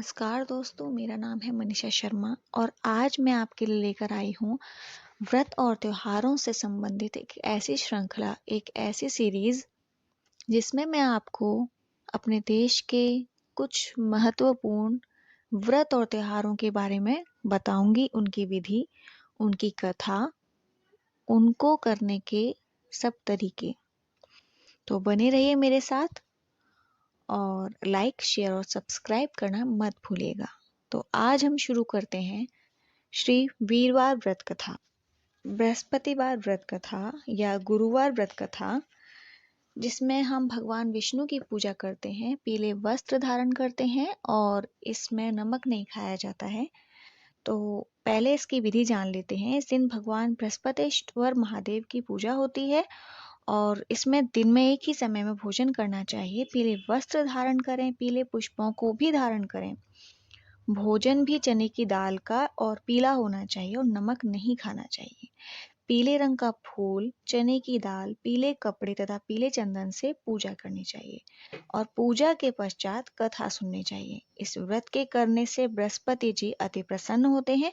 नमस्कार दोस्तों, मेरा नाम है मनीषा शर्मा और आज मैं आपके लिए लेकर आई हूँ व्रत और त्योहारों से संबंधित एक ऐसी श्रृंखला, एक ऐसी सीरीज जिसमें मैं आपको अपने देश के कुछ महत्वपूर्ण व्रत और त्योहारों के बारे में बताऊंगी, उनकी विधि, उनकी कथा, उनको करने के सब तरीके। तो बने रहिए मेरे साथ और लाइक, शेयर और सब्सक्राइब करना मत भूलिएगा। तो आज हम शुरू करते हैं श्री वीरवार व्रत कथा, बृहस्पतिवार व्रत कथा या गुरुवार व्रत कथा, जिसमें हम भगवान विष्णु की पूजा करते हैं, पीले वस्त्र धारण करते हैं और इसमें नमक नहीं खाया जाता है। तो पहले इसकी विधि जान लेते हैं। इस दिन भगवान बृहस्पतिश्वर महादेव की पूजा होती है और इसमें दिन में एक ही समय में भोजन करना चाहिए। पीले वस्त्र धारण करें, पीले पुष्पों को भी धारण करें। भोजन भी चने की दाल का और पीला होना चाहिए और नमक नहीं खाना चाहिए। पीले रंग का फूल, चने की दाल, पीले कपड़े तथा पीले चंदन से पूजा करनी चाहिए और पूजा के पश्चात कथा सुननी चाहिए। इस व्रत के करने से बृहस्पति जी अति प्रसन्न होते हैं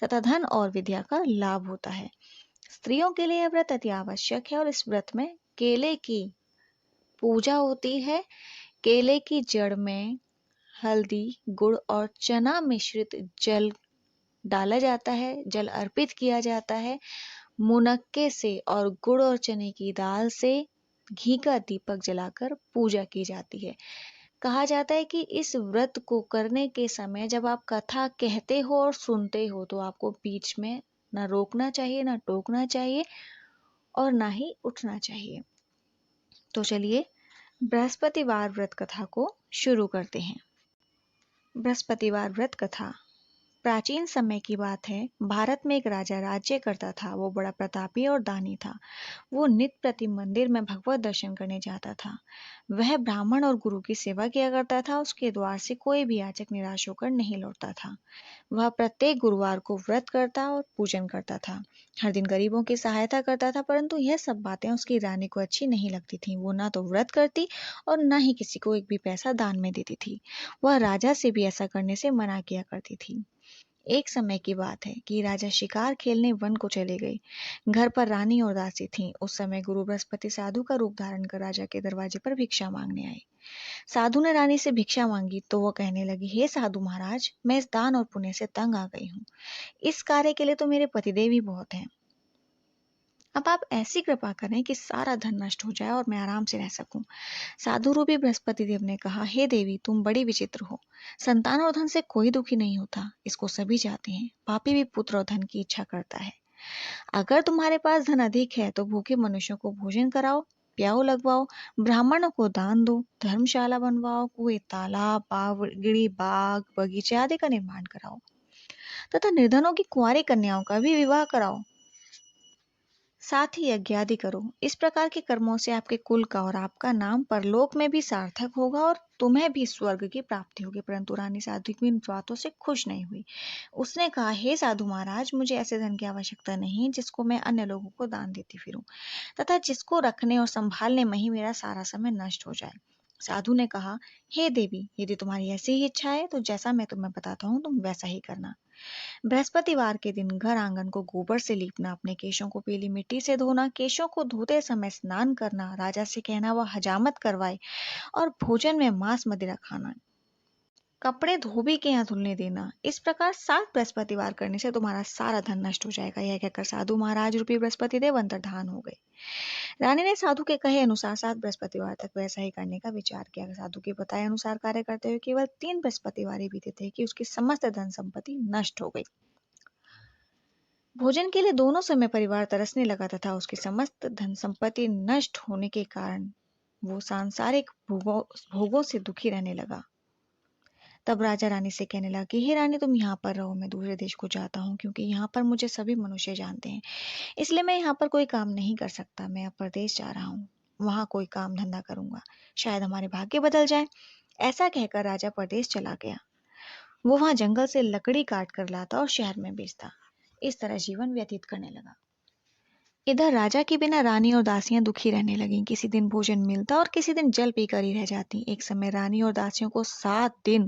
तथा धन और विद्या का लाभ होता है। स्त्रियों के लिए यह व्रत अति आवश्यक है और इस व्रत में केले की पूजा होती है। केले की जड़ में हल्दी, गुड़ और चना मिश्रित जल डाला जाता है, जल अर्पित किया जाता है। मुनक्के से और गुड़ और चने की दाल से घी का दीपक जलाकर पूजा की जाती है। कहा जाता है कि इस व्रत को करने के समय जब आप कथा कहते हो और सुनते हो तो आपको बीच में ना रोकना चाहिए, ना टोकना चाहिए और ना ही उठना चाहिए। तो चलिए बृहस्पतिवार व्रत कथा को शुरू करते हैं। बृहस्पतिवार व्रत कथा प्राचीन समय की बात है। भारत में एक राजा राज्य करता था। वो बड़ा प्रतापी और दानी था। वो नित्य प्रति मंदिर में भगवत दर्शन करने जाता था। वह ब्राह्मण और गुरु की सेवा किया करता था। उसके द्वार से कोई भी याचक निराश होकर नहीं लौटता था। वह प्रत्येक गुरुवार को व्रत करता और पूजन करता था। हर दिन गरीबों की सहायता करता था, परंतु यह सब बातें उसकी रानी को अच्छी नहीं लगती थी। वो ना तो व्रत करती और ना ही किसी को एक भी पैसा दान में देती थी। वह राजा से भी ऐसा करने से मना किया करती थी। एक समय की बात है कि राजा शिकार खेलने वन को चले गए। घर पर रानी और दासी थीं। उस समय गुरु बृहस्पति साधु का रूप धारण कर राजा के दरवाजे पर भिक्षा मांगने आए। साधु ने रानी से भिक्षा मांगी तो वह कहने लगी, हे साधु महाराज, मैं इस दान और पुण्य से तंग आ गई हूँ। इस कार्य के लिए तो मेरे पतिदेव ही बहुत हैं। अब आप ऐसी कृपा करें कि सारा धन नष्ट हो जाए और मैं आराम से रह सकूं। साधु रूपी बृहस्पति देव ने कहा, हे देवी, तुम बड़ी विचित्र हो। संतान और धन से कोई दुखी नहीं होता, इसको सभी चाहते हैं। पापी भी पुत्र और धन की इच्छा करता है। अगर तुम्हारे पास धन अधिक है तो भूखे मनुष्यों को भोजन कराओ, प्याऊ लगवाओ, ब्राह्मणों को दान दो, धर्मशाला बनवाओ, कुएं, तालाब, बावड़ी, बाग, बगीचे आदि का निर्माण कराओ तथा निर्धनों की कुंवारी कन्याओं का भी विवाह कराओ। साथ ही यज्ञ आदि करो। इस प्रकार के कर्मों से आपके कुल का और आपका नाम परलोक में भी सार्थक होगा और तुम्हें भी स्वर्ग की प्राप्ति होगी। परंतु रानी साधु की इन बातों से खुश नहीं हुई। उसने कहा, हे साधु महाराज, मुझे ऐसे धन की आवश्यकता नहीं जिसको मैं अन्य लोगों को दान देती फिरूं तथा जिसको रखने और संभालने में ही मेरा सारा समय नष्ट हो जाए। साधु ने कहा, हे देवी, यदि तुम्हारी ऐसी ही इच्छा है तो जैसा मैं तुम्हें बताता हूँ तुम वैसा ही करना। बृहस्पतिवार के दिन घर आंगन को गोबर से लीपना, अपने केशों को पीली मिट्टी से धोना, केशों को धोते समय स्नान करना, राजा से कहना वह हजामत करवाए और भोजन में मांस मदिरा खाना, कपड़े धोबी के यहाँ धुलने देना। इस प्रकार 7 बृहस्पतिवार करने से तुम्हारा सारा धन नष्ट हो जाएगा। यह कहकर साधु महाराज रूपी बृहस्पति देव अंतर्धान हो गए। रानी ने साधु के कहे अनुसार 7 बृहस्पतिवार तक वैसा ही करने का विचार किया। साधु के बताए अनुसार कार्य करते हुए केवल 3 बृहस्पतिवार ही बीते थे कि उसकी समस्त धन संपत्ति नष्ट हो गई। भोजन के लिए दोनों समय परिवार तरसने लगा तथा उसकी समस्त धन संपत्ति नष्ट होने के कारण वो सांसारिक भोगों से दुखी रहने लगा। तब राजा रानी से कहने लगा कि हे रानी, तुम यहाँ पर रहो, मैं दूसरे देश को जाता हूँ, क्योंकि यहाँ पर मुझे सभी मनुष्य जानते हैं, इसलिए मैं यहाँ पर कोई काम नहीं कर सकता। मैं अब परदेश जा रहा हूँ, वहां कोई काम धंधा करूंगा, शायद हमारे भाग्य बदल जाए। ऐसा कहकर राजा परदेश चला गया। वो वहां जंगल से लकड़ी काट कर लाता और शहर में बेचता। इस तरह जीवन व्यतीत करने लगा। इधर राजा के बिना रानी और दासियां दुखी रहने लगीं। किसी दिन भोजन मिलता और किसी दिन जल पीकर ही रह जाती। एक समय रानी और दासियों को 7 दिन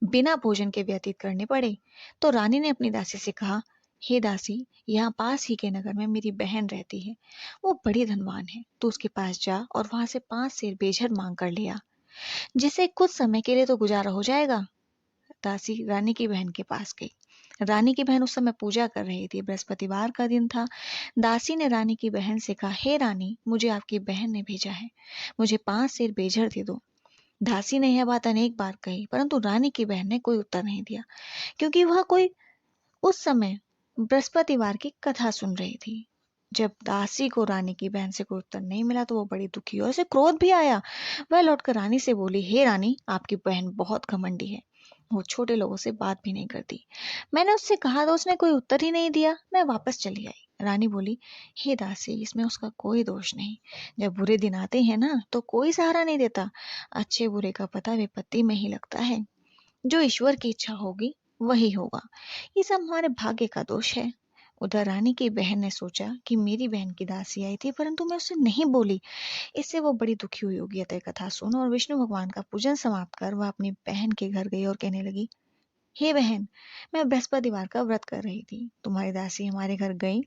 बिना भोजन के व्यतीत करने पड़े। तो रानी ने अपनी दासी से कहा, हे दासी, यहाँ पास ही के नगर में मेरी बहन रहती है। वो बड़ी धनवान है। तू उसके पास जा और वहां से 5 सेर बेझर मांग कर लिया, जिससे कुछ समय के लिए तो गुजारा हो जाएगा। दासी रानी की बहन के पास गई। रानी की बहन उस समय पूजा कर रही थी। बृहस्पतिवार का दिन था। दासी ने रानी की बहन से कहा, हे रानी, मुझे आपकी बहन ने भेजा है, मुझे 5 सेर बेझर दे दो। दासी ने यह बात अनेक बार कही, परंतु रानी की बहन ने कोई उत्तर नहीं दिया, क्योंकि वह कोई उस समय बृहस्पतिवार की कथा सुन रही थी। जब दासी को रानी की बहन से कोई उत्तर नहीं मिला तो वो बड़ी दुखी और उसे क्रोध भी आया। वह लौटकर रानी से बोली, हे रानी, आपकी बहन बहुत घमंडी है। वो छोटे लोगों से बात भी नहीं करती। मैंने उससे कहा तो उसने कोई उत्तर ही नहीं दिया। मैं वापस चली आई। रानी बोली, हे दासी, इसमें उसका कोई दोष नहीं। जब बुरे दिन आते हैं ना, तो कोई सहारा नहीं देता। अच्छे बुरे का पता विपत्ति में ही लगता है। जो ईश्वर की इच्छा होगी वही होगा। ये सब हमारे भाग्य का दोष है। उधर रानी की बहन ने सोचा कि मेरी बहन की दासी आई थी, परंतु मैं उससे नहीं बोली। इससे वो बड़ी दुखी हुई होगी। अतः कथा सुन और विष्णु भगवान का पूजन समाप्त कर वह अपनी बहन के घर गई और कहने लगी, हे बहन, मैं बृहस्पतिवार का व्रत कर रही थी। तुम्हारी दासी हमारे घर गई,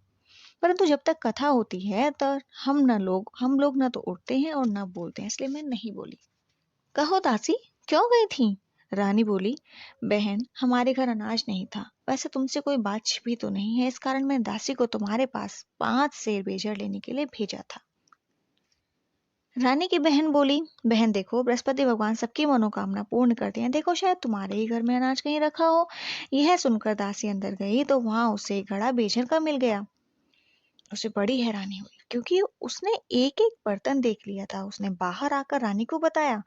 परंतु जब तक कथा होती है तो हम लोग न तो उठते हैं और न बोलते हैं, इसलिए मैं नहीं बोली। कहो दासी, क्यों गई थी? रानी बोली, बहन, हमारे घर अनाज नहीं था। वैसे तुमसे कोई बात छिपी तो नहीं है, इस कारण मैं दासी को तुम्हारे पास 5 सेर बेजर लेने के लिए भेजा था। रानी की बहन बोली, बहन देखो, बृहस्पति भगवान सबकी मनोकामना पूर्ण करते हैं। देखो, शायद तुम्हारे ही घर में अनाज कहीं रखा हो। यह सुनकर दासी अंदर गई तो वहां उसे एक घड़ा बेजर का मिल गया। उसे बड़ी हैरानी हुई, क्योंकि उसने एक एक बर्तन देख लिया था। उसने बाहर आकर रानी को बताया।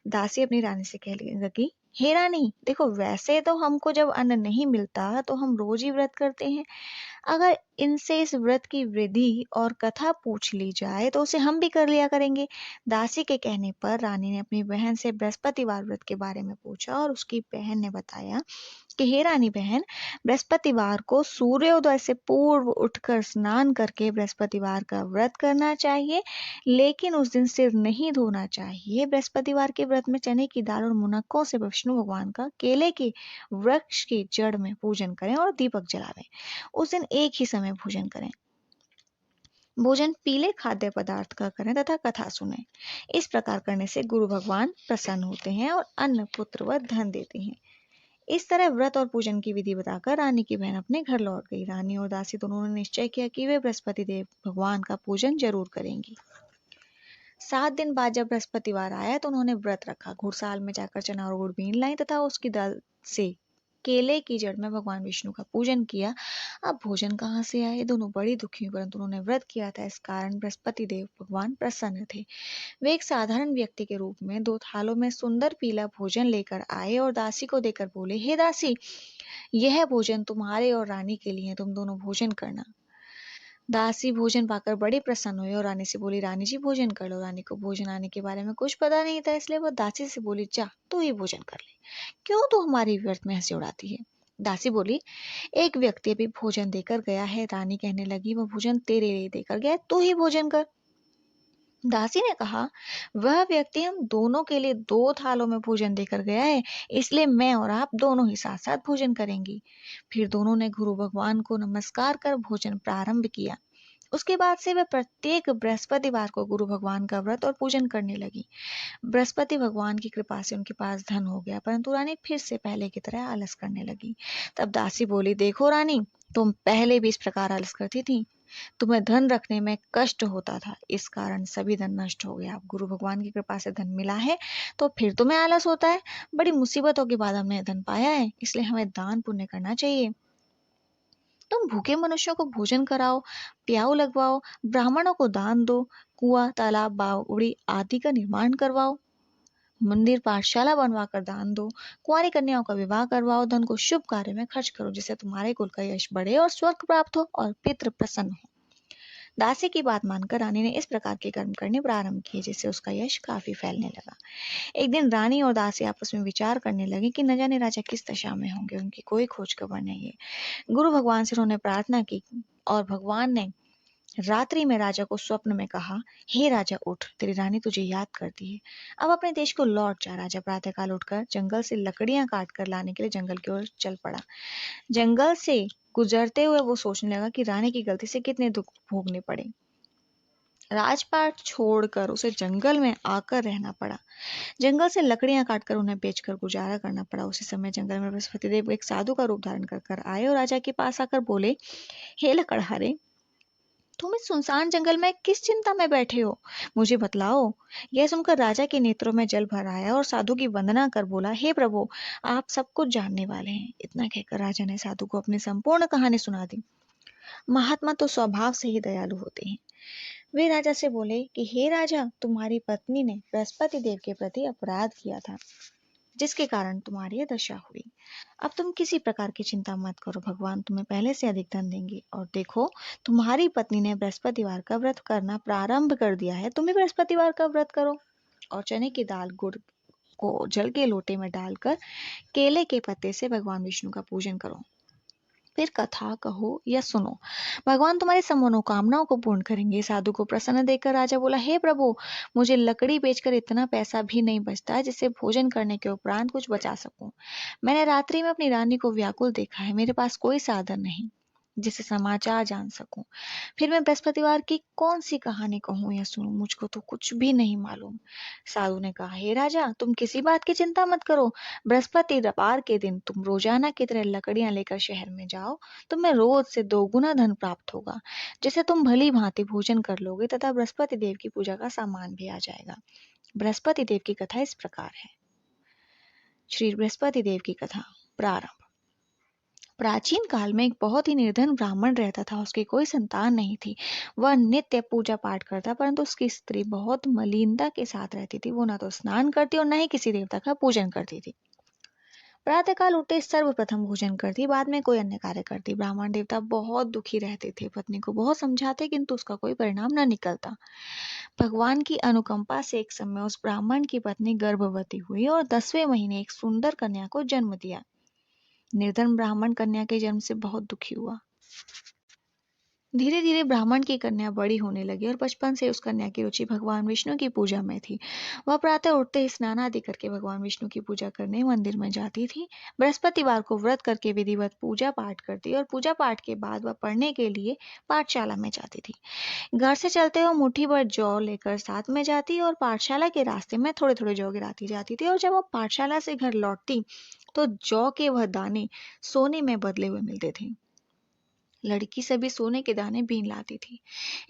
दासी अपनी रानी से कहने लगी, हे रानी, देखो, वैसे तो हमको जब अन्न नहीं मिलता तो हम रोज ही व्रत करते हैं। अगर इनसे इस व्रत की विधि और कथा पूछ ली जाए तो उसे हम भी कर लिया करेंगे। दासी के कहने पर रानी ने अपनी बहन से बृहस्पतिवार व्रत के बारे में पूछा और उसकी बहन ने बताया कि हे रानी बहन, बृहस्पतिवार को सूर्योदय से पूर्व उठकर स्नान करके बृहस्पतिवार का व्रत करना चाहिए, लेकिन उस दिन सिर नहीं धोना चाहिए। बृहस्पतिवार के व्रत में चने की दाल और मुनक्कों से विष्णु भगवान का केले के वृक्ष की जड़ में पूजन करें और दीपक जलावें। उस दिन एक ही समय भोजन करें। भोजन पीले खाद्य पदार्थ का करें तथा कथा सुने। इस प्रकार करने से गुरु भगवान प्रसन्न होते हैं और अन्न, पुत्र व धन देते हैं। इस तरह व्रत और पूजन की विधि बताकर रानी की बहन अपने घर लौट गई। रानी और दासी दोनों ने निश्चय किया कि वे बृहस्पति देव भगवान का पूजन जरूर करेंगी। 7 दिन बाद जब बृहस्पतिवार आया तो उन्होंने व्रत रखा। घुड़साल में जाकर चना और गुड़ बीन लाई तथा उसकी दाल से केले की जड़ में भगवान विष्णु का पूजन किया। अब भोजन कहाँ से आए? दोनों बड़ी दुखी हुई, परंतु उन्होंने व्रत किया था, इस कारण बृहस्पति देव भगवान प्रसन्न थे। वे एक साधारण व्यक्ति के रूप में 2 थालों में सुंदर पीला भोजन लेकर आए और दासी को देकर बोले, हे दासी, यह भोजन तुम्हारे और रानी के लिए, तुम दोनों भोजन करना। दासी भोजन पाकर बड़ी प्रसन्न हुई और रानी से बोली, रानी जी, भोजन कर लो। रानी को भोजन आने के बारे में कुछ पता नहीं था, इसलिए वह दासी से बोली, जा तू ही भोजन कर ले, क्यों तू हमारी व्यर्थ में हंसी उड़ाती है? दासी बोली, एक व्यक्ति अभी भोजन देकर गया है। रानी कहने लगी, वह भोजन तेरे लिए देकर गया है, तू ही भोजन कर। दासी ने कहा, वह व्यक्ति हम दोनों के लिए 2 थालों में भोजन देकर गया है, इसलिए मैं और आप दोनों ही साथ साथ भोजन करेंगी। फिर दोनों ने गुरु भगवान को नमस्कार कर भोजन प्रारंभ किया। उसके बाद से वह प्रत्येक बृहस्पतिवार को गुरु भगवान का व्रत और पूजन करने लगी। बृहस्पति भगवान की कृपा से उनके पास धन हो गया, परंतु रानी फिर से पहले की तरह आलस करने लगी। तब दासी बोली, देखो रानी, तुम पहले भी इस प्रकार आलस करती थी। तुम्हें धन रखने में कष्ट होता था, इस कारण सभी धन नष्ट हो गया। अब गुरु भगवान की कृपा से धन मिला है तो फिर तुम्हें आलस होता है। बड़ी मुसीबतों के बाद हमने धन पाया है, इसलिए हमें दान पुण्य करना चाहिए। तुम भूखे मनुष्यों को भोजन कराओ, प्याऊ लगवाओ, ब्राह्मणों को दान दो, कुआं, तालाब, बावड़ी आदि का निर्माण करवाओ, मंदिर, पाठशाला बनवा कर दान दो, कुंवारी कन्याओं का विवाह करवाओ, धन को शुभ कार्य में खर्च करो, जिससे तुम्हारे कुल का यश बढ़े और स्वर्ग प्राप्त हो और पितृ प्रसन्न हो। दासी की बात मानकर रानी ने इस प्रकार के कर्म करने प्रारंभ किए, जिससे उसका यश काफी फैलने लगा। एक दिन रानी और दासी आपस में विचार करने लगे कि न जाने राजा किस दशा में होंगे, उनकी कोई खोज खबर नहीं है। गुरु भगवान से उन्होंने प्रार्थना की और भगवान ने रात्रि में राजा को स्वप्न में कहा, हे राजा उठ, तेरी रानी तुझे याद करती है, अब अपने देश को लौट जा। राजा प्रातःकाल उठकर जंगल से लकड़ियां काट कर लाने के लिए जंगल की ओर चल पड़ा। जंगल से गुजरते हुए वो सोचने लगा कि रानी की गलती से कितने दुख भोगने पड़े। राजपाट छोड़कर उसे जंगल में आकर रहना पड़ा। जंगल से लकड़ियां काटकर उन्हें बेचकर गुजारा करना पड़ा। उसी समय जंगल में बृहस्पति देव एक साधु का रूप धारण कर आए और राजा के पास आकर बोले, हे लकड़हारे, तुम इस सुनसान जंगल में किस चिंता में बैठे हो, मुझे बतलाओ। यह सुनकर राजा के नेत्रों में जल भर आया और साधु की वंदना कर बोला, हे प्रभु, आप सब कुछ जानने वाले हैं। इतना कहकर राजा ने साधु को अपनी संपूर्ण कहानी सुना दी। महात्मा तो स्वभाव से ही दयालु होते हैं। वे राजा से बोले कि हे राजा, तुम्हारी पत्नी ने बृहस्पति देव के प्रति अपराध किया था, जिसके कारण तुम्हारी यह दशा हुई। अब तुम किसी प्रकार की चिंता मत करो, भगवान तुम्हें पहले से अधिक धन देंगे। और देखो, तुम्हारी पत्नी ने बृहस्पतिवार का व्रत करना प्रारंभ कर दिया है, तुम भी बृहस्पतिवार का व्रत करो और चने की दाल गुड़ को जल के लोटे में डालकर केले के पत्ते से भगवान विष्णु का पूजन करो। फिर कथा कहो या सुनो, भगवान तुम्हारी सब मनोकामनाओं को पूर्ण करेंगे। साधु को प्रसन्न देखकर राजा बोला, हे प्रभु, मुझे लकड़ी बेचकर इतना पैसा भी नहीं बचता जिससे भोजन करने के उपरांत कुछ बचा सकूं। मैंने रात्रि में अपनी रानी को व्याकुल देखा है, मेरे पास कोई साधन नहीं जिससे समाचार जान सकूं। फिर मैं बृहस्पतिवार की कौन सी कहानी कहूं या सुनूं, मुझको तो कुछ भी नहीं मालूम। साधु ने कहा, हे राजा, तुम किसी बात की चिंता मत करो। बृहस्पतिवार के दिन तुम रोजाना की तरह लकड़ियां लेकर शहर में जाओ, तुम्हें रोज से 2 गुना धन प्राप्त होगा, जिसे तुम भली भांति भोजन कर लोगे तथा बृहस्पति देव की पूजा का सामान भी आ जाएगा। बृहस्पति देव की कथा इस प्रकार है। श्री बृहस्पति देव की कथा प्रारंभ। प्राचीन काल में एक बहुत ही निर्धन ब्राह्मण रहता था। उसकी कोई संतान नहीं थी। वह नित्य पूजा पाठ करता, परंतु उसकी स्त्री बहुत मलिनता के साथ रहती थी। वो न तो स्नान करती और न ही किसी देवता का पूजन करती थी। प्रातःकाल उठते सर्वप्रथम भोजन करती, बाद में कोई अन्य कार्य करती। ब्राह्मण देवता बहुत दुखी रहते थे। पत्नी को बहुत समझाते, किंतु उसका कोई परिणाम न निकलता। भगवान की अनुकंपा से एक समय उस ब्राह्मण की पत्नी गर्भवती हुई और 10वें महीने एक सुंदर कन्या को जन्म दिया। निर्धन ब्राह्मण कन्या के जन्म से बहुत दुखी हुआ। धीरे धीरे ब्राह्मण की कन्या बड़ी होने लगी और बचपन से उस कन्या की रुचि भगवान विष्णु की पूजा में थी। वह प्रातः उठते ही स्नान आदि करके भगवान विष्णु की पूजा करने मंदिर में जाती थी। बृहस्पतिवार को व्रत करके विधिवत पूजा पाठ करती और पूजा पाठ के बाद वह पढ़ने के लिए पाठशाला में जाती थी। घर से चलते हुए मुट्ठी भर जौ लेकर साथ में जाती और पाठशाला के रास्ते में थोड़े थोड़े जौ गिराती जाती थी। और जब वह पाठशाला से घर लौटती तो जौ के वह दाने सोने में बदले हुए मिलते थे। लड़की सभी सोने के दाने बीन लाती थी।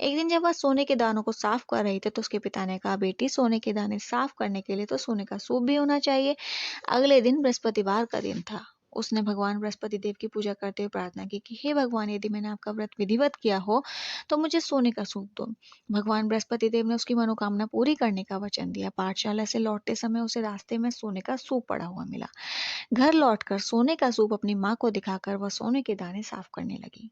एक दिन जब वह सोने के दानों को साफ कर रही थी तो उसके पिता ने कहा, बेटी, सोने के दाने साफ करने के लिए तो सोने का सूप भी होना चाहिए। अगले दिन बृहस्पतिवार का दिन था। उसने भगवान बृहस्पति देव की पूजा करते हुए प्रार्थना की कि हे भगवान, यदि मैंने आपका व्रत विधिवत किया हो तो मुझे सोने का सूप दो। भगवान बृहस्पति देव ने उसकी मनोकामना पूरी करने का वचन दिया। पाठशाला से लौटते समय उसे रास्ते में सोने का सूप पड़ा हुआ मिला। घर लौटकर सोने का सूप अपनी माँ को दिखाकर वह सोने के दाने साफ करने लगी।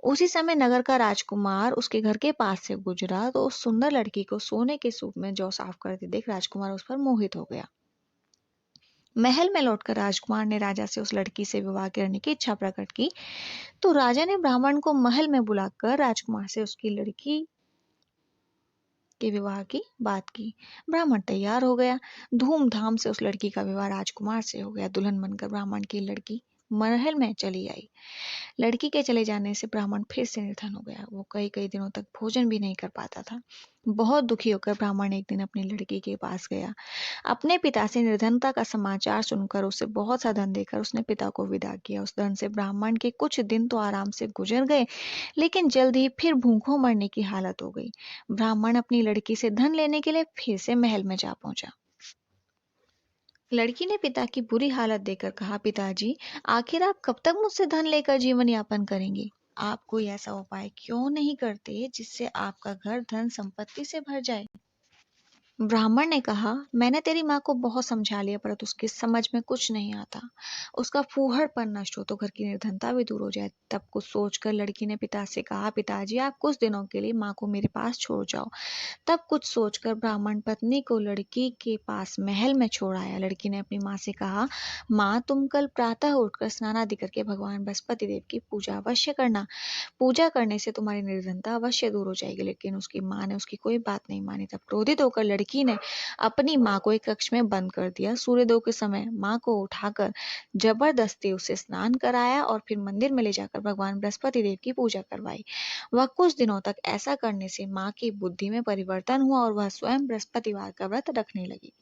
उसी समय नगर का राजकुमार उसके घर के पास से गुजरा तो उस सुंदर लड़की को सोने के सूप में जौ साफ करते देख राजकुमार उस पर मोहित हो गया। महल में लौटकर राजकुमार ने राजा से उस लड़की से विवाह करने की इच्छा प्रकट की। तो राजा ने ब्राह्मण को महल में बुलाकर राजकुमार से उसकी लड़की के विवाह की बात की। ब्राह्मण तैयार हो गया। धूमधाम से उस लड़की का विवाह राजकुमार से हो गया। दुल्हन बनकर ब्राह्मण की लड़की महल में चली आई। लड़की के चले जाने से ब्राह्मण फिर से निर्धन हो गया। वो कई कई दिनों तक भोजन भी नहीं कर पाता था। बहुत दुखी होकर ब्राह्मण एक दिन अपनी लड़की के पास गया। अपने पिता से निर्धनता का समाचार सुनकर उसे बहुत सा धन देकर उसने पिता को विदा किया। उस धन से ब्राह्मण के कुछ दिन तो आराम से गुजर गए, लेकिन जल्द ही फिर भूखों मरने की हालत हो गई। ब्राह्मण अपनी लड़की से धन लेने के लिए फिर से महल में जा पहुंचा। लड़की ने पिता की बुरी हालत देखकर कहा, पिताजी, आखिर आप कब तक मुझसे धन लेकर जीवन यापन करेंगे? आप कोई ऐसा उपाय क्यों नहीं करते जिससे आपका घर धन संपत्ति से भर जाए? ब्राह्मण ने कहा, मैंने तेरी माँ को बहुत समझा लिया परंतु उसकी समझ में कुछ नहीं आता। उसका फूहड़पन नष्ट हो तो घर की निर्धनता भी दूर हो जाए। तब कुछ सोचकर लड़की ने पिता से कहा, पिताजी आप कुछ दिनों के लिए माँ को मेरे पास छोड़ जाओ। तब कुछ सोचकर ब्राह्मण पत्नी को लड़की के पास महल में छोड़ आया। लड़की ने अपनी माँ से कहा, माँ तुम कल प्रातः उठकर स्नान आदि करके भगवान बृहस्पति देव की पूजा अवश्य करना। पूजा करने से तुम्हारी निर्धनता अवश्य दूर हो जाएगी। लेकिन उसकी माँ ने उसकी कोई बात नहीं मानी। तब क्रोधित होकर लड़की ने अपनी माँ को एक कक्ष में बंद कर दिया। सूर्योदय के समय माँ को उठाकर जबरदस्ती उसे स्नान कराया और फिर मंदिर में ले जाकर भगवान बृहस्पति देव की पूजा करवाई। वह कुछ दिनों तक ऐसा करने से माँ की बुद्धि में परिवर्तन हुआ और वह स्वयं बृहस्पतिवार का व्रत रखने लगी।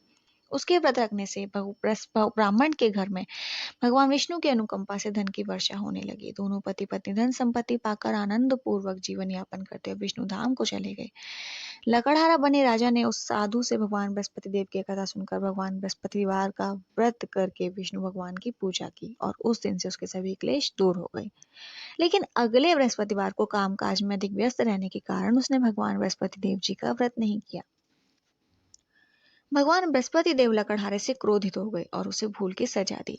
उसके व्रत रखने से ब्राह्मण के घर में भगवान विष्णु की अनुकंपा से धन की वर्षा होने लगी। दोनों पति पत्नी धन संपत्ति पाकर आनंद पूर्वक जीवन यापन करते हुए विष्णु धाम को चले गए। लकड़हारा बने राजा ने उस साधु से भगवान बृहस्पति देव की कथा सुनकर भगवान बृहस्पतिवार का व्रत करके विष्णु भगवान की पूजा की और उस दिन से उसके सभी क्लेश दूर हो गए। लेकिन अगले बृहस्पतिवार को कामकाज में अधिक व्यस्त रहने के कारण उसने भगवान बृहस्पति देव जी का व्रत नहीं किया। भगवान बृहस्पति देव लकड़हारे से क्रोधित हो गए और उसे भूल की सजा दी।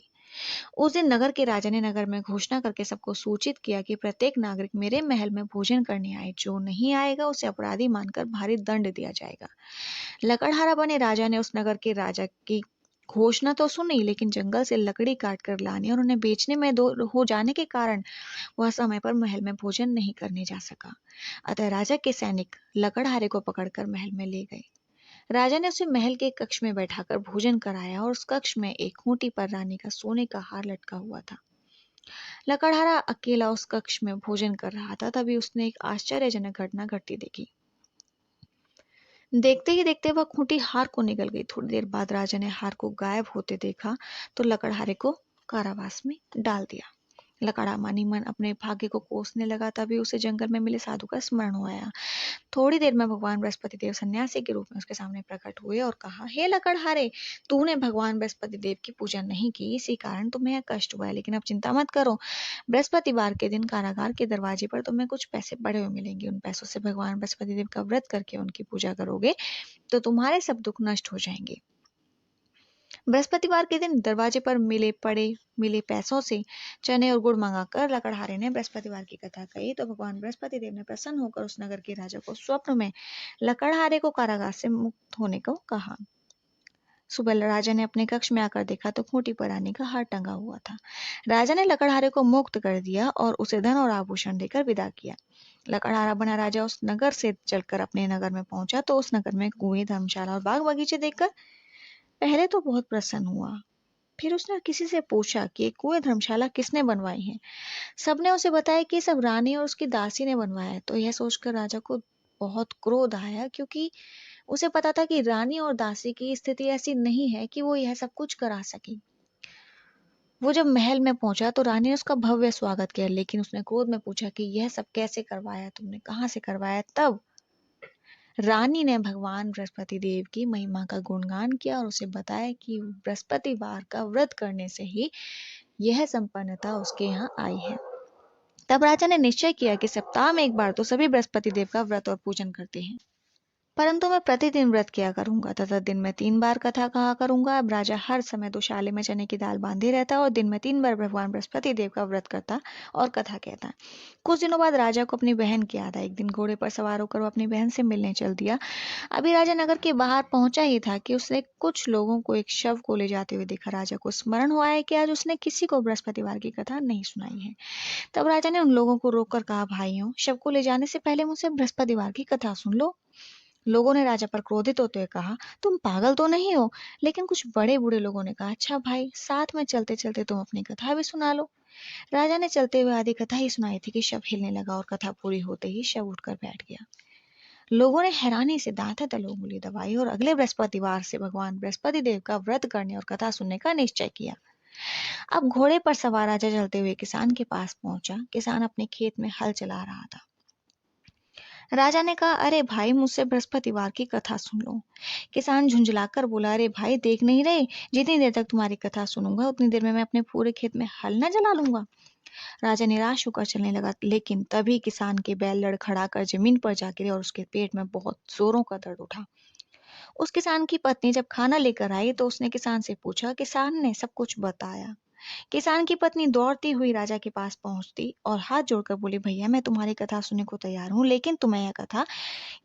उस दिन नगर के राजा ने नगर में घोषणा करके सबको सूचित किया कि प्रत्येक नागरिक मेरे महल में भोजन करने आए। जो नहीं आएगा उसे अपराधी मानकर भारी दंड दिया जाएगा। लकड़हारा बने राजा ने उस नगर के राजा की घोषणा तो सुनी, लेकिन जंगल से लकड़ी काट कर लाने और उन्हें बेचने में दो हो जाने के कारण वह समय पर महल में भोजन नहीं करने जा सका। अतः राजा के सैनिक लकड़हारे को पकड़कर महल में ले गए। राजा ने उसे महल के कक्ष में बैठाकर भोजन कराया और उस कक्ष में एक खूंटी पर रानी का सोने का हार लटका हुआ था। लकड़हारा अकेला उस कक्ष में भोजन कर रहा था। तभी उसने एक आश्चर्यजनक घटना घटती देखी। देखते ही देखते वह खूंटी हार को निकल गई। थोड़ी देर बाद राजा ने हार को गायब होते देखा तो लकड़हारे को कारावास में डाल दिया। लकड़ा मनी मन अपने भाग्य को कोसने लगा। तभी उसे जंगल में मिले साधु का स्मरण हो आया। थोड़ी देर में भगवान बृहस्पति देव सन्यासी के रूप में उसके सामने प्रकट हुए और कहा, हे लकड़हारे, तूने भगवान बृहस्पति देव की पूजा नहीं की, इसी कारण तुम्हें यह कष्ट हुआ है। लेकिन अब चिंता मत करो, बृहस्पतिवार के दिन कारागार के दरवाजे पर तुम्हें कुछ पैसे पड़े हुए मिलेंगे। उन पैसों से भगवान बृहस्पति देव का व्रत करके उनकी पूजा करोगे तो तुम्हारे सब दुख नष्ट हो जाएंगे। बृहस्पतिवार के दिन दरवाजे पर मिले पैसों से चने और गुड़ मंगाकर लकड़हारे ने बृहस्पतिवार की कथा कही तो भगवान बृहस्पति देव ने प्रसन्न होकर उस नगर के राजा को स्वप्न में लकड़हारे को कारागार से मुक्त होने को कहा। सुबह राजा ने अपने कक्ष में आकर देखा तो खूंटी पर रानी का हार टंगा हुआ था। राजा ने लकड़हारे को मुक्त कर दिया और उसे धन और आभूषण देकर विदा किया। लकड़हारा बना राजा उस नगर से चलकर अपने नगर में पहुंचा तो उस नगर में कुएं, धर्मशाला और बाग बगीचे देखकर पहले तो बहुत प्रसन्न हुआ। फिर उसने किसी से पूछा कि ये कुएं, धर्मशाला किसने बनवाई है। सबने उसे बताया कि सब रानी और उसकी दासी ने बनवाया है। तो यह सोचकर राजा को बहुत क्रोध आया, क्योंकि उसे पता था कि रानी और दासी की स्थिति ऐसी नहीं है कि वो यह सब कुछ करा सके। वो जब महल में पहुंचा तो रानी ने उसका भव्य स्वागत किया, लेकिन उसने क्रोध में पूछा कि यह सब कैसे करवाया, तुमने कहाँ से करवाया। तब रानी ने भगवान बृहस्पति देव की महिमा का गुणगान किया और उसे बताया कि बृहस्पतिवार का व्रत करने से ही यह संपन्नता उसके यहाँ आई है। तब राजा ने निश्चय किया कि सप्ताह में एक बार तो सभी बृहस्पति देव का व्रत और पूजन करते हैं, परंतु मैं प्रतिदिन व्रत किया करूंगा तथा दिन में 3 बार कथा कहा करूंगा। अब राजा हर समय दुशाले में चने की दाल बांधे रहता और दिन में 3 बार भगवान बृहस्पति देव का व्रत करता और कथा कहता। कुछ दिनों बाद राजा को अपनी बहन की याद आई। एक दिन घोड़े पर सवार होकर वो अपनी बहन से मिलने चल दिया। अभी राजा नगर के बाहर पहुंचा ही था कि उसने कुछ लोगों को एक शव को ले जाते हुए देखा। राजा को स्मरण हुआ है कि आज उसने किसी को बृहस्पतिवार की कथा नहीं सुनाई है। तब राजा ने उन लोगों को रोककर कहा, भाइयों, शव को ले जाने से पहले मुझसे बृहस्पतिवार की कथा सुन लो। लोगों ने राजा पर क्रोधित होते हुए कहा, तुम पागल तो नहीं हो। लेकिन कुछ बड़े बूढ़े लोगों ने कहा, अच्छा भाई, साथ में चलते चलते तुम अपनी कथा भी सुना लो। राजा ने चलते हुए आधी कथा ही सुनाई थी कि शव हिलने लगा और कथा पूरी होते ही शव उठकर बैठ गया। लोगों ने हैरानी से दांते तले उंगली दबाई और अगले बृहस्पतिवार से भगवान बृहस्पति देव का व्रत करने और कथा सुनने का निश्चय किया। अब घोड़े पर सवार राजा चलते हुए किसान के पास पहुंचा। किसान अपने खेत में हल चला रहा था। राजा ने कहा, अरे भाई, मुझसे बृहस्पतिवार की कथा सुन लो। किसान झुंझलाकर बोला, अरे भाई, देख नहीं रहे, जितनी देर तक तुम्हारी कथा सुनूंगा उतनी देर में मैं अपने पूरे खेत में हल न जला लूंगा। राजा निराश होकर चलने लगा, लेकिन तभी किसान के बैल लड़खड़ाकर जमीन पर जा गिरे और उसके पेट में बहुत जोरों का दर्द उठा। उस किसान की पत्नी जब खाना लेकर आई तो उसने किसान से पूछा। किसान ने सब कुछ बताया। किसान की पत्नी दौड़ती हुई राजा के पास पहुंचती और हाथ जोड़कर बोली, भैया मैं तुम्हारी कथा सुनने को तैयार हूँ, लेकिन तुम्हें यह कथा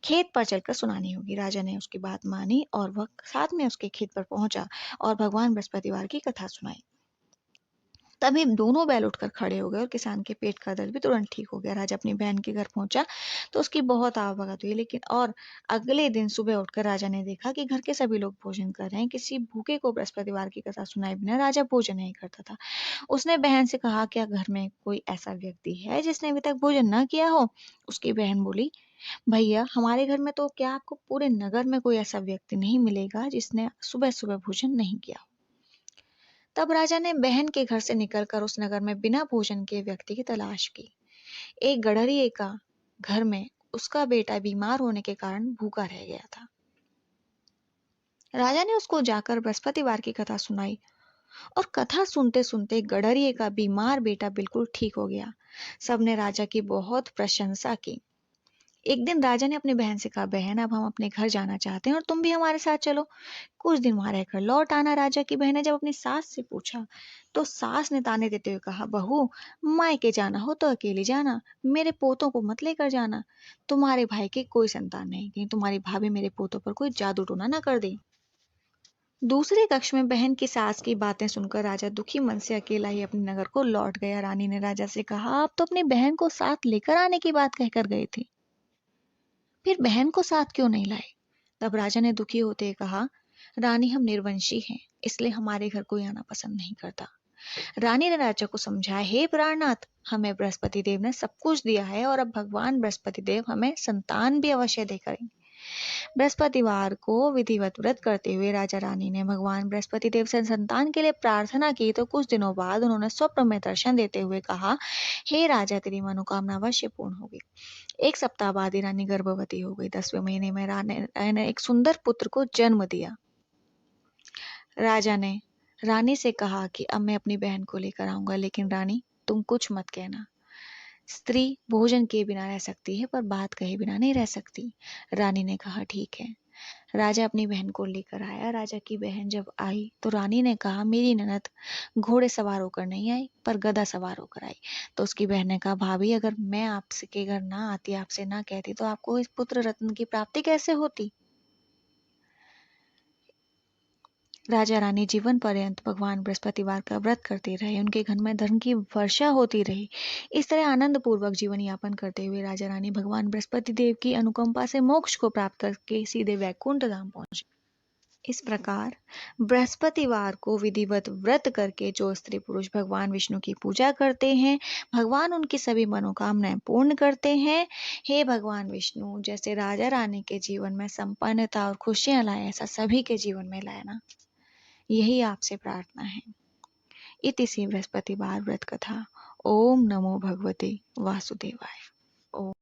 खेत पर चलकर सुनानी होगी। राजा ने उसकी बात मानी और वह साथ में उसके खेत पर पहुंचा और भगवान बृहस्पतिवार की कथा सुनाई। तभी दोनों बैल उठकर खड़े हो गए और किसान के पेट का दर्द भी तुरंत ठीक हो गया। राजा अपनी बहन के घर पहुंचा तो उसकी बहुत आवभगत हुई, लेकिन और अगले दिन सुबह उठकर राजा ने देखा कि घर के सभी लोग भोजन कर रहे हैं। किसी भूखे को बृहस्पतिवार की कथा सुनाए बिना राजा भोजन नहीं करता था। उसने बहन से कहा, क्या घर में कोई ऐसा व्यक्ति है जिसने अभी तक भोजन न किया हो? उसकी बहन बोली, भैया हमारे घर में तो क्या आपको पूरे नगर में कोई ऐसा व्यक्ति नहीं मिलेगा जिसने सुबह सुबह भोजन नहीं किया। तब राजा ने बहन के घर से निकलकर उस नगर में बिना भोजन के व्यक्ति की तलाश की। एक गडरिये का घर में उसका बेटा बीमार होने के कारण भूखा रह गया था। राजा ने उसको जाकर बृहस्पतिवार की कथा सुनाई और कथा सुनते सुनते गडरिये का बीमार बेटा बिल्कुल ठीक हो गया। सबने राजा की बहुत प्रशंसा की। एक दिन राजा ने अपनी बहन से कहा, बहन अब हम अपने घर जाना चाहते हैं और तुम भी हमारे साथ चलो, कुछ दिन वहां रहकर लौट आना। राजा की बहन ने जब अपनी सास से पूछा तो सास ने ताने देते हुए कहा, बहू मायके जाना हो तो अकेली जाना, मेरे पोतों को मत लेकर जाना। तुम्हारे भाई की कोई संतान नहीं, कहीं तुम्हारी भाभी मेरे पोतों पर कोई जादू टोना ना कर दे। दूसरे कक्ष में बहन की सास की बातें सुनकर राजा दुखी मन से अकेला ही अपने नगर को लौट गया। रानी ने राजा से कहा, आप तो अपनी बहन को साथ लेकर आने की बात कहकर गए थे, फिर बहन को साथ क्यों नहीं लाए? तब राजा ने दुखी होते हुए कहा, रानी हम निर्वंशी हैं, इसलिए हमारे घर कोई आना पसंद नहीं करता। रानी ने राजा को समझाया, हे प्राणनाथ, हमें बृहस्पति देव ने सब कुछ दिया है और अब भगवान बृहस्पति देव हमें संतान भी अवश्य दे करेंगे। बृहस्पतिवार को विधिवत व्रत करते हुए राजा रानी ने भगवान बृहस्पति देव से संतान के लिए प्रार्थना की तो कुछ दिनों बाद उन्होंने स्वप्न में दर्शन देते हुए कहा, हे राजा तेरी मनोकामना अवश्य पूर्ण होगी। एक सप्ताह बाद ही रानी गर्भवती हो गई। 10वें महीने में रानी ने एक सुंदर पुत्र को जन्म दिया। राजा ने रानी से कहा कि अब मैं अपनी बहन को लेकर आऊंगा, लेकिन रानी तुम कुछ मत कहना। स्त्री भोजन किए बिना रह सकती है पर बात कहे बिना नहीं रह सकती। रानी ने कहा, ठीक है। राजा अपनी बहन को लेकर आया। राजा की बहन जब आई तो रानी ने कहा, मेरी ननद घोड़े सवार होकर नहीं आई पर गधा सवार होकर आई। तो उसकी बहन ने कहा, भाभी अगर मैं आपसे के घर ना आती, आपसे ना कहती तो आपको इस पुत्र रत्न की प्राप्ति कैसे होती? राजा रानी जीवन पर्यंत भगवान बृहस्पतिवार का व्रत करते रहे। उनके घर में धन की वर्षा होती रही। इस तरह आनंद पूर्वक जीवन यापन करते हुए राजा रानी भगवान बृहस्पति देव की अनुकंपा से मोक्ष को प्राप्त करके सीधे वैकुंठ धाम पहुंचे। इस प्रकार बृहस्पतिवार को विधिवत व्रत करके जो स्त्री पुरुष भगवान विष्णु की पूजा करते हैं, भगवान उनकी सभी मनोकामनाएं पूर्ण करते हैं। हे भगवान विष्णु, जैसे राजा रानी के जीवन में संपन्नता और खुशियां लाए, ऐसा सभी के जीवन में लाना, यही आपसे प्रार्थना है। इति श्री बृहस्पतिवार व्रत कथा। ओम नमो भगवते वासुदेवाय। ओम।